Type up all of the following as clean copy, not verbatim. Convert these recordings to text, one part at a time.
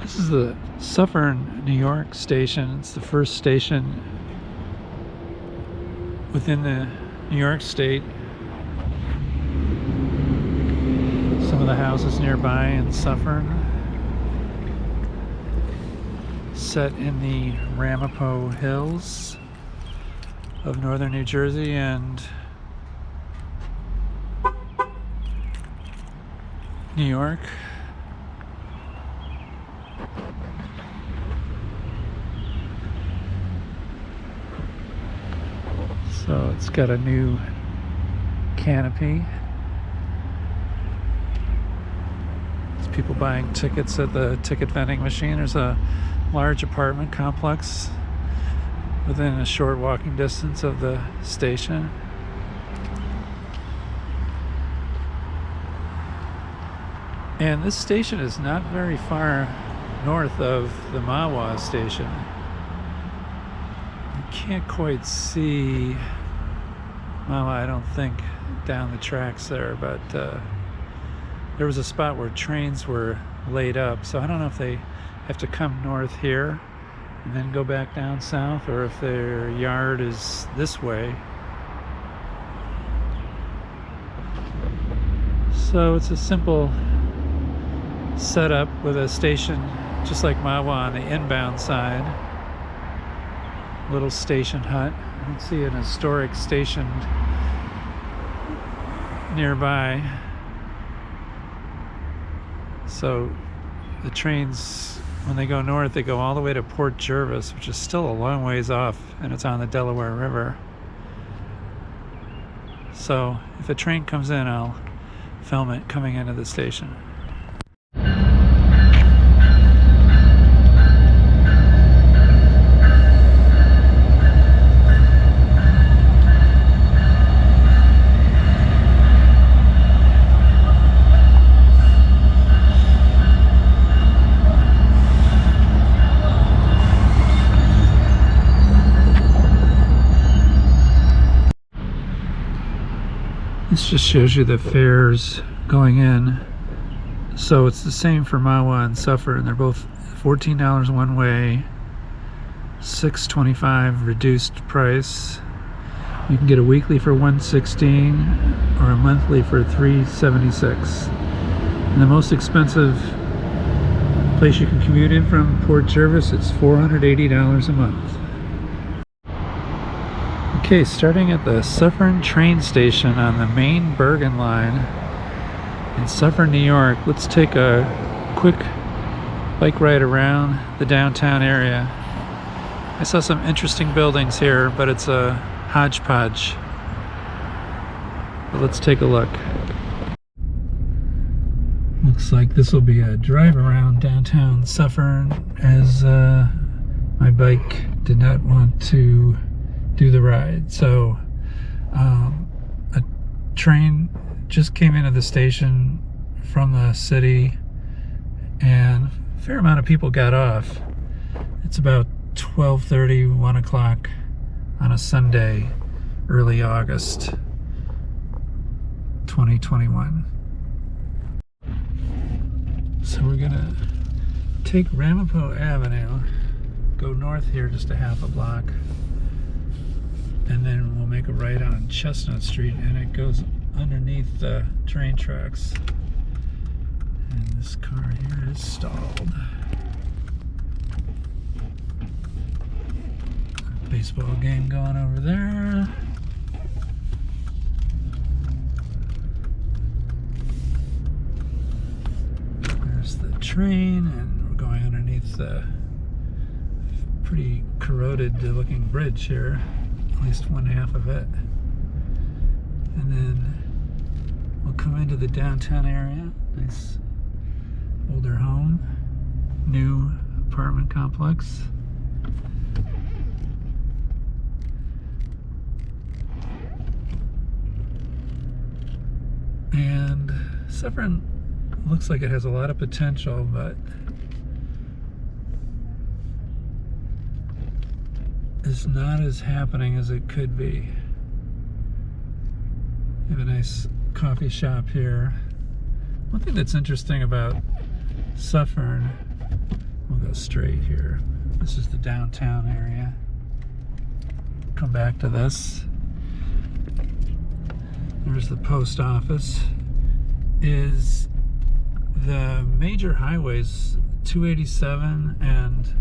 This is the Suffern, New York station. It's the first station within the New York state. Some of the houses nearby in Suffern, set in the Ramapo Hills of northern New Jersey and New York. So it's got a new canopy. There's people buying tickets at the ticket vending machine. There's a large apartment complex within a short walking distance of the station. And this station is not very far north of the Mahwah station. You can't quite see Mahwah, I don't think, down the tracks there, but there was a spot where trains were laid up, so I don't know if they have to come north here and then go back down south, or if their yard is this way. So it's a simple setup with a station just like Mahwah on the inbound side. Little station hut. I don't see an historic station nearby. So the trains, when they go north, they go all the way to Port Jervis, which is still a long ways off, and it's on the Delaware River. So if a train comes in, I'll film it coming into the station. This just shows you the fares going in. So it's the same for Mahwah and Suffern. They're both $14 one way, $6.25 reduced price. You can get a weekly for $116 or a monthly for $376. And the most expensive place you can commute in from, Port Jervis, it's $480 a month. Okay, starting at the Suffern train station on the main Bergen line in Suffern, New York, let's take a quick bike ride around the downtown area. I saw some interesting buildings here, but it's a hodgepodge. But let's take a look. Looks like this will be a drive around downtown Suffern, as my bike did not want to do the ride. So a train just came into the station from the city, and a fair amount of people got off. It's about 12:30, 1 o'clock on a Sunday, early August 2021. So we're gonna take Ramapo Avenue, go north here just a half a block, and then we'll make a right on Chestnut Street, and it goes underneath the train tracks. And this car here is stalled. Baseball game going over there. There's the train, and we're going underneath the pretty corroded looking bridge here. At least one half of it. And then we'll come into the downtown area. Nice older home, new apartment complex. And Suffern looks like it has a lot of potential, but is not as happening as it could be. We have a nice coffee shop here. One thing that's interesting about Suffern straight here. This is the downtown area. Come back to this. There's the post office. Is the major highways 287 and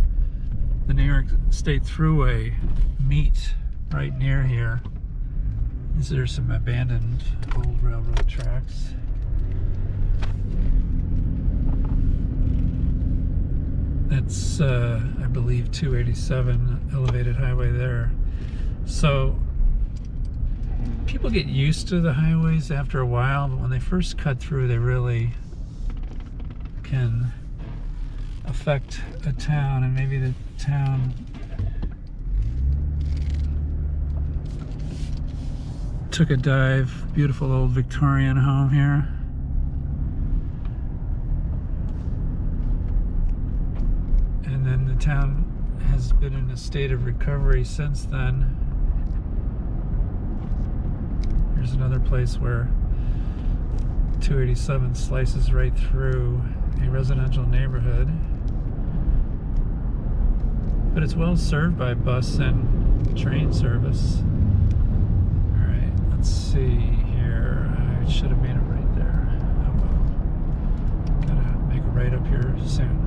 the New York State Thruway meet right near here. These are some abandoned old railroad tracks. That's, I believe, 287 elevated highway there. So people get used to the highways after a while, but when they first cut through, they really can affect a town, and maybe the town took a dive. Beautiful old Victorian home here. And then the town has been in a state of recovery since then. Here's another place where 287 slices right through a residential neighborhood. But it's well served by bus and train service. Alright, let's see here. I should have made it right there. Oh well. Gotta make a right up here soon.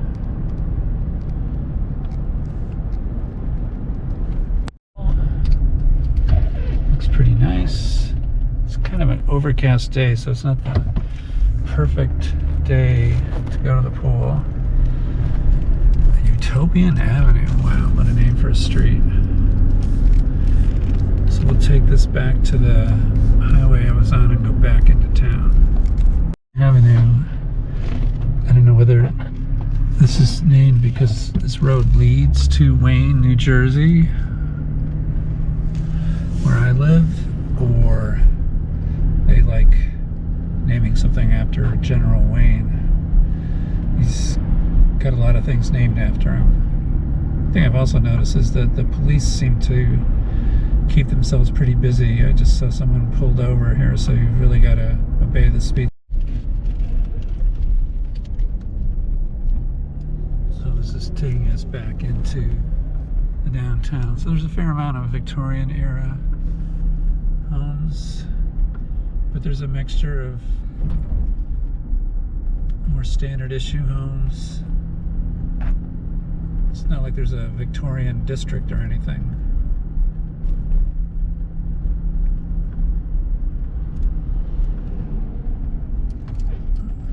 Looks pretty nice. It's kind of an overcast day, so it's not the perfect day to go to the pool. Utopian Avenue. Wow, what a name for a street. So we'll take this back to the highway I was on and go back into town. Avenue. I don't know whether this is named because this road leads to Wayne, New Jersey, where I live, or they like naming something after General Wayne. He's got a lot of things named after him. The thing I've also noticed is that the police seem to keep themselves pretty busy. I just saw someone pulled over here, so you've really got to obey the speed. So this is taking us back into the downtown. So there's a fair amount of Victorian era homes, but there's a mixture of more standard issue homes. It's not like there's a Victorian district or anything.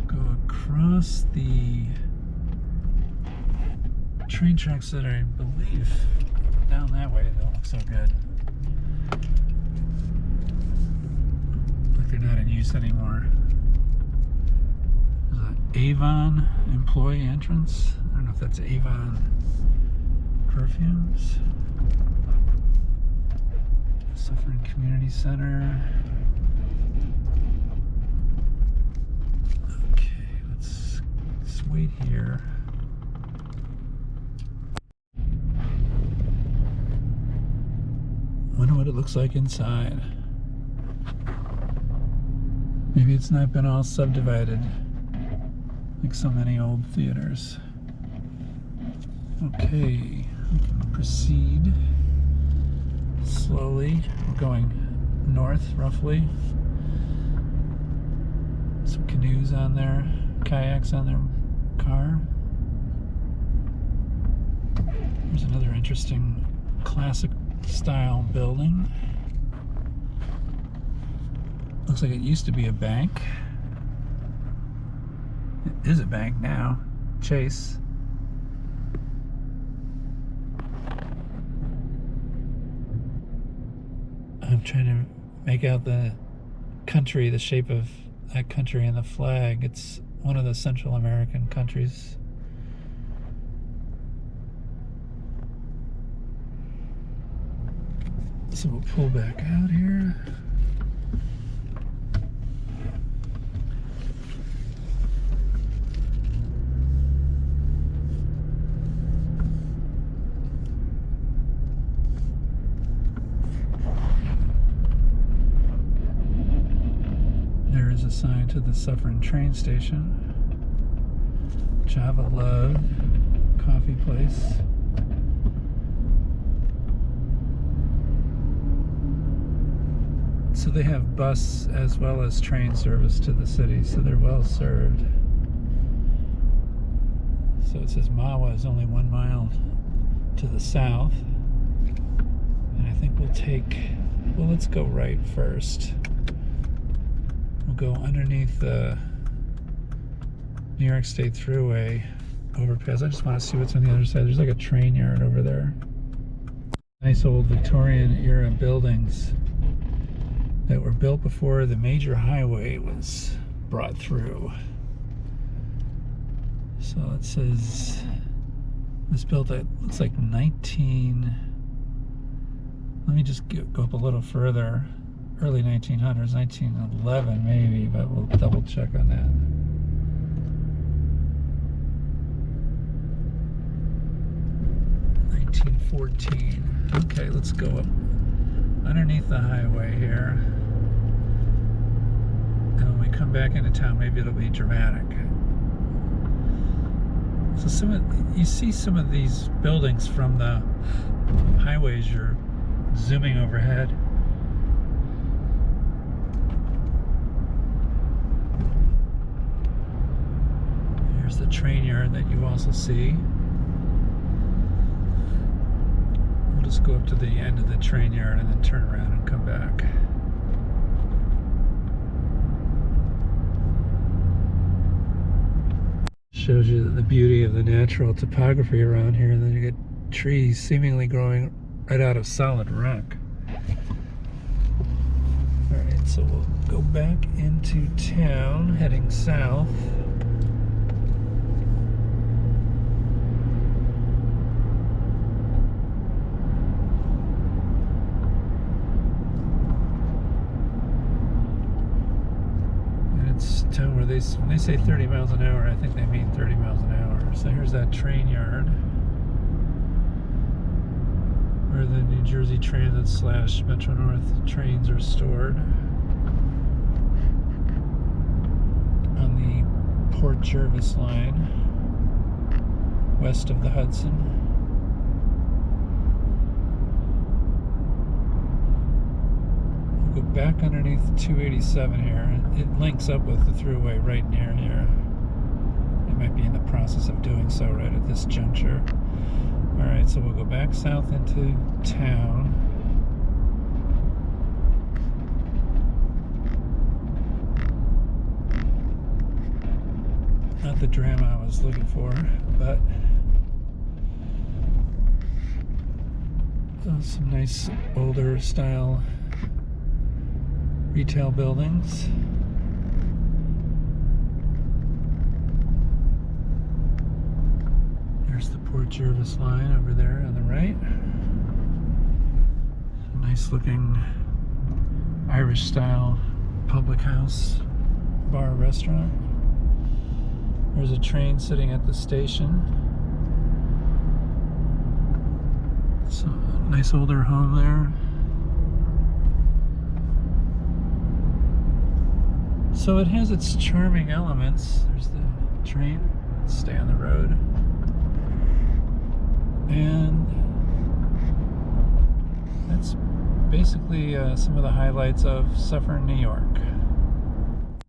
Go across the train tracks that I believe down that way don't look so good. Like they're not in use anymore. There's an Avon employee entrance. I don't know if that's Avon Perfumes. Suffern Community Center. Okay, let's wait here. Wonder what it looks like inside. Maybe it's not been all subdivided like so many old theaters. Okay, we can proceed slowly. We're going north, roughly. Some canoes on there, kayaks on their car. There's another interesting classic style building. Looks like it used to be a bank. It is a bank now. Chase. I'm trying to make out the country, the shape of that country and the flag. It's one of the Central American countries. So we'll pull back out here. There is a sign to the Suffern train station. Java Love coffee place. So they have bus as well as train service to the city, so they're well served. So it says Mahwah is only 1 mile to the south. And I think we'll take, well, let's go right first. We'll go underneath the New York State Thruway overpass. I just want to see what's on the other side. There's like a train yard over there. Nice old Victorian era buildings that were built before the major highway was brought through. So it says it was built at, looks like 19, let me just go up a little further, early 1900s, 1911 maybe, but we'll double check on that. 1914. Okay, let's go up underneath the highway here. And when we come back into town, maybe it'll be dramatic. So you see some of these buildings from the highways you're zooming overhead. Here's the train yard that you also see. We'll just go up to the end of the train yard and then turn around and come back. Shows you the beauty of the natural topography around here, and then you get trees seemingly growing right out of solid rock. Alright, so we'll go back into town, heading south. Town where when they say 30 miles an hour, I think they mean 30 miles an hour. So here's that train yard where the New Jersey Transit / Metro North trains are stored on the Port Jervis Line west of the Hudson. Go back underneath 287 here. It links up with the thruway right near here. It might be in the process of doing so right at this juncture. Alright, so we'll go back south into town. Not the drama I was looking for, but some nice older style retail buildings. There's the Port Jervis Line over there on the right. Nice looking Irish style public house, bar, restaurant. There's a train sitting at the station. So nice older home there. So it has its charming elements. There's the train, stay on the road. And that's basically some of the highlights of Suffern, New York.